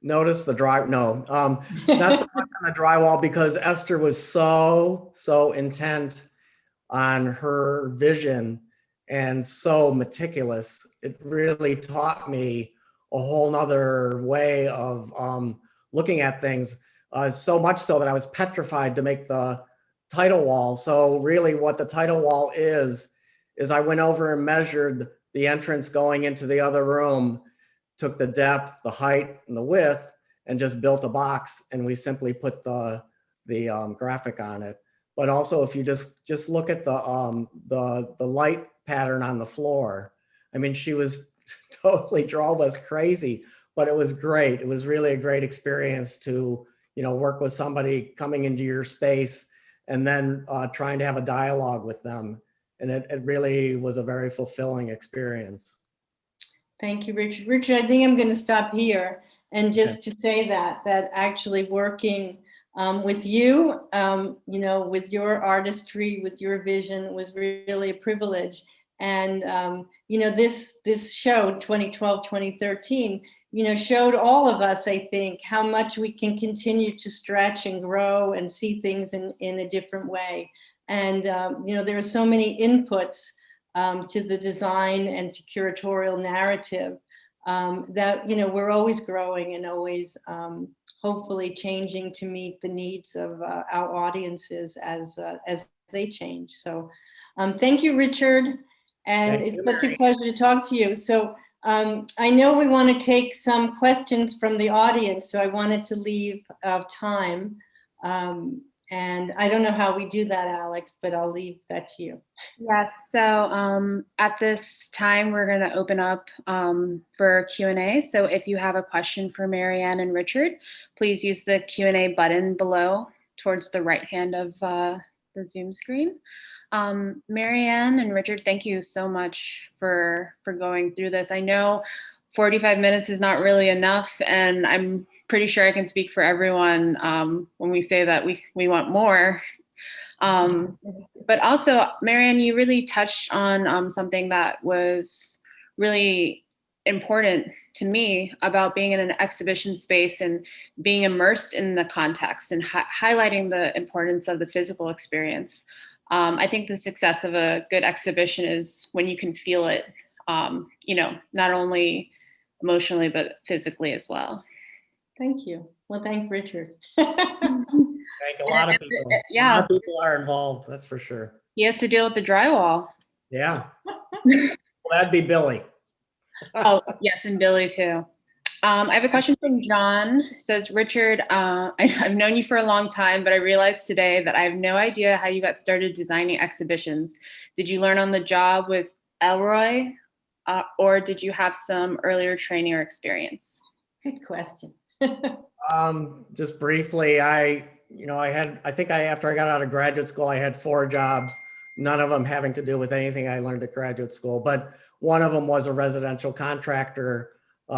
notice the not so much on the drywall, because Esther was so intent on her vision and so meticulous. It really taught me a whole nother way of looking at things, so much so that I was petrified to make the title wall. So really what the title wall is I went over and measured the entrance going into the other room, took the depth, the height, and the width, and just built a box, and we simply put the graphic on it. But also, if you just look at the light pattern on the floor, I mean, she was totally drove us crazy, but it was great. It was really a great experience to, you know, work with somebody coming into your space and then trying to have a dialogue with them. And it really was a very fulfilling experience. Thank you, Richard. Richard, I think I'm going to stop here and just to say that actually working with you, you know, with your artistry, with your vision was really a privilege. And, you know, this show, 2012, 2013, you know, showed all of us, I think, how much we can continue to stretch and grow and see things in a different way. And, you know, there are so many inputs to the design and to curatorial narrative that, you know, we're always growing and always hopefully changing to meet the needs of our audiences as they change. So thank you, Richard. And it's such a pleasure to talk to you. So I know we want to take some questions from the audience, so I wanted to leave time. And I don't know how we do that, Alex, but I'll leave that to you. Yes, so at this time, we're going to open up for Q&A. So if you have a question for Marianne and Richard, please use the Q&A button below towards the right hand of the Zoom screen. Marianne and Richard, thank you so much for going through this. I know 45 minutes is not really enough, and I'm pretty sure I can speak for everyone when we say that we want more. But also, Marianne, you really touched on something that was really important to me about being in an exhibition space and being immersed in the context and highlighting the importance of the physical experience. I think the success of a good exhibition is when you can feel it, you know, not only emotionally, but physically as well. Thank you. Well, thank Richard. Thank a lot of people. Yeah. A lot of people are involved, that's for sure. He has to deal with the drywall. Yeah. Well, that'd be Billy. Oh, yes, and Billy too. I have a question from John. It says, Richard, I've known you for a long time, but I realized today that I have no idea how you got started designing exhibitions. Did you learn on the job with Elroy, or did you have some earlier training or experience? Good question. Just briefly, I think after I got out of graduate school, I had 4 jobs, none of them having to do with anything I learned at graduate school, but one of them was a residential contractor,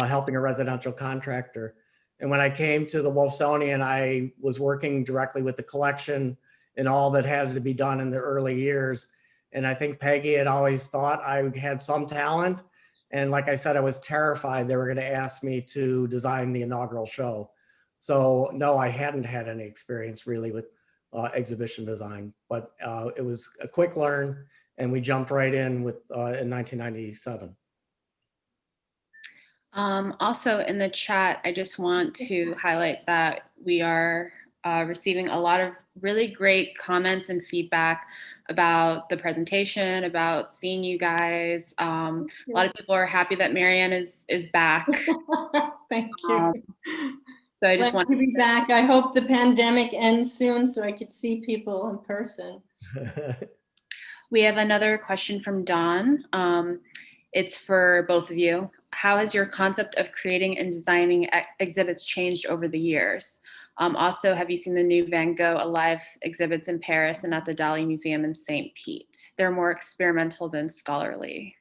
helping a residential contractor. And when I came to the Wolfsonian, I was working directly with the collection and all that had to be done in the early years. And I think Peggy had always thought I had some talent. And like I said, I was terrified they were going to ask me to design the inaugural show. So no, I hadn't had any experience really with exhibition design, but it was a quick learn, and we jumped right in with in 1997. Also in the chat, I just want to highlight that we are receiving a lot of really great comments and feedback about the presentation, about seeing you guys. A lot of people are happy that Marianne is back. Thank you. So I just Glad want to be back. I hope the pandemic ends soon so I could see people in person. We have another question from Dawn. It's for both of you. How has your concept of creating and designing exhibits changed over the years? Also, have you seen the new Van Gogh Alive exhibits in Paris and at the Dali Museum in St. Pete? They're more experimental than scholarly.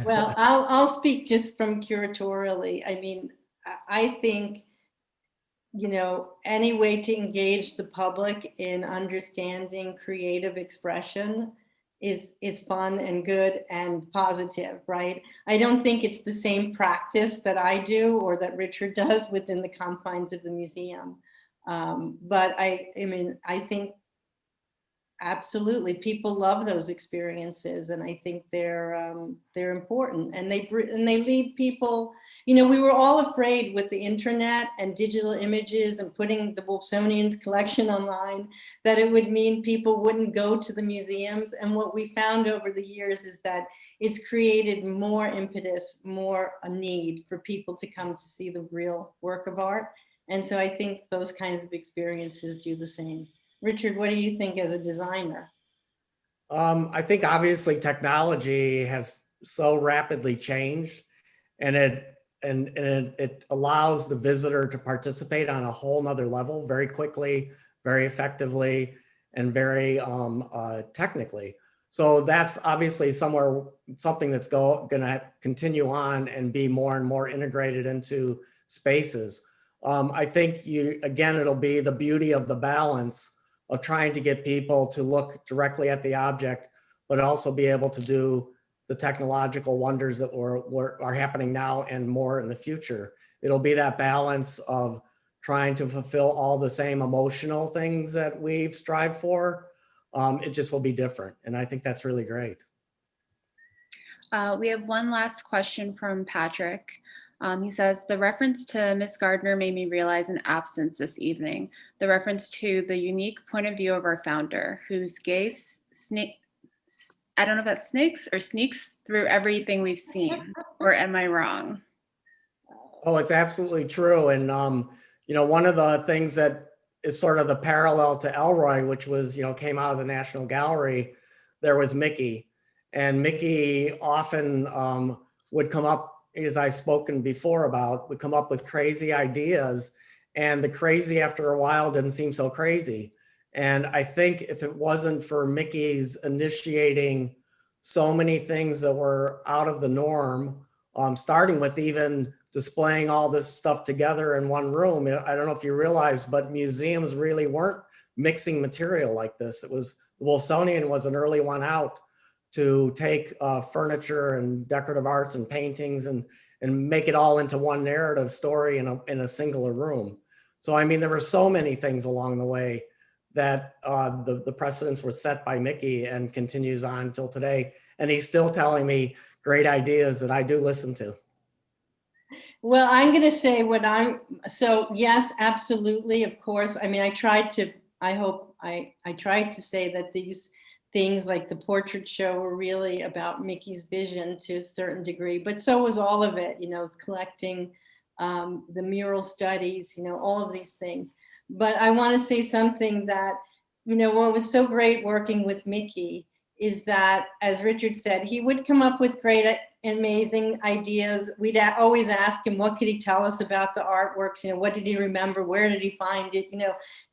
Well, I'll speak just from curatorially. I mean, I think, you know, any way to engage the public in understanding creative expression is fun and good and positive, right? I don't think it's the same practice that I do or that Richard does within the confines of the museum. But I mean, I think absolutely people love those experiences, and I think they're important, and they lead people, you know, we were all afraid with the internet and digital images and putting the Wolfsonian's collection online that it would mean people wouldn't go to the museums, and what we found over the years is that it's created more impetus, more a need for people to come to see the real work of art. And so I think those kinds of experiences do the same. Richard, what do you think as a designer? I think obviously technology has so rapidly changed, and it allows the visitor to participate on a whole nother level very quickly, very effectively, and very technically. So that's obviously something that's gonna continue on and be more and more integrated into spaces. I think it'll be the beauty of the balance of trying to get people to look directly at the object, but also be able to do the technological wonders that are happening now and more in the future. It'll be that balance of trying to fulfill all the same emotional things that we've strived for. It just will be different. And I think that's really great. We have one last question from Patrick. He says, the reference to Miss Gardner made me realize an absence this evening. The reference to the unique point of view of our founder, whose gaze I don't know if that's snakes or sneaks through everything we've seen, or am I wrong? Oh, it's absolutely true. And, you know, one of the things that is sort of the parallel to Elroy, which was, you know, came out of the National Gallery, there was Mickey. And Mickey often would come up, as I've spoken before about, would come up with crazy ideas, and the crazy after a while didn't seem so crazy. And I think if it wasn't for Mickey's initiating so many things that were out of the norm, starting with even displaying all this stuff together in one room. I don't know if you realize, but museums really weren't mixing material like this. The Wolfsonian was an early one out to take furniture and decorative arts and paintings and make it all into one narrative story in a singular room. So, I mean, there were so many things along the way that the precedents were set by Mickey and continues on till today. And he's still telling me great ideas that I do listen to. Well, I'm going to say so yes, absolutely, of course. I mean, I tried to say that things like the portrait show were really about Mickey's vision to a certain degree, but so was all of it, collecting the mural studies, all of these things. But I want to say something that, what was so great working with Mickey is that, as Richard said, he would come up with great, amazing ideas. We'd always ask him, what could he tell us about the artworks? What did he remember? Where did he find it?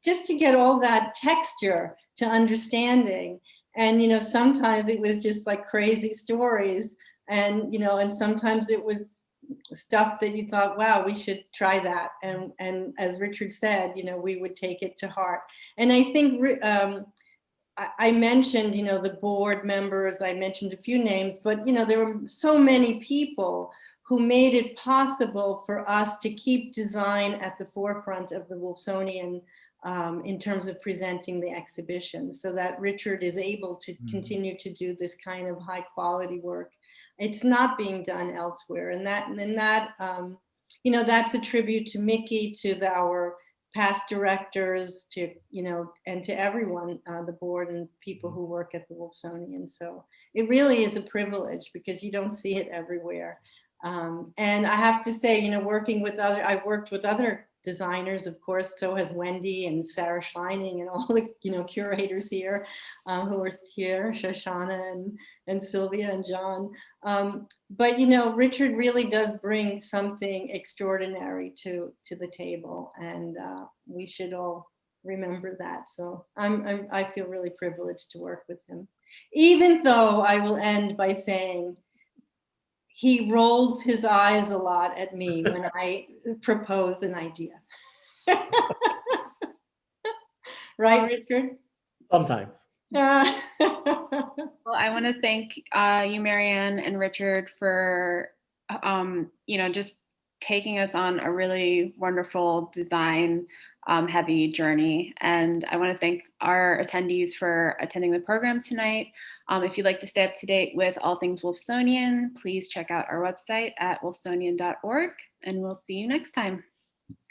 Just to get all that texture to understanding. And, sometimes it was just like crazy stories. And, and sometimes it was stuff that you thought, wow, we should try that. And as Richard said, we would take it to heart. And I think I mentioned, the board members, I mentioned a few names, but, there were so many people who made it possible for us to keep design at the forefront of the Wolfsonian in terms of presenting the exhibition, so that Richard is able to continue to do this kind of high quality work. It's not being done elsewhere. And that's a tribute to Mickey, to our past directors, to, and to everyone, the board and people who work at the Wolfsonian. So it really is a privilege because you don't see it everywhere. And I have to say, I worked with other designers, of course, so has Wendy and Sarah Schleining and all the, curators here who are here, Shoshana and Sylvia and John. But, Richard really does bring something extraordinary to the table, and we should all remember that. So I feel really privileged to work with him, even though I will end by saying, he rolls his eyes a lot at me when I propose an idea. Right, Richard? Sometimes. Well, I want to thank you, Marianne and Richard, for just taking us on a really wonderful design heavy journey. And I want to thank our attendees for attending the program tonight. If you'd like to stay up to date with all things Wolfsonian, please check out our website at wolfsonian.org, and we'll see you next time.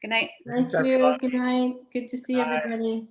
Good night. Thank you. Good night. Good to see everybody.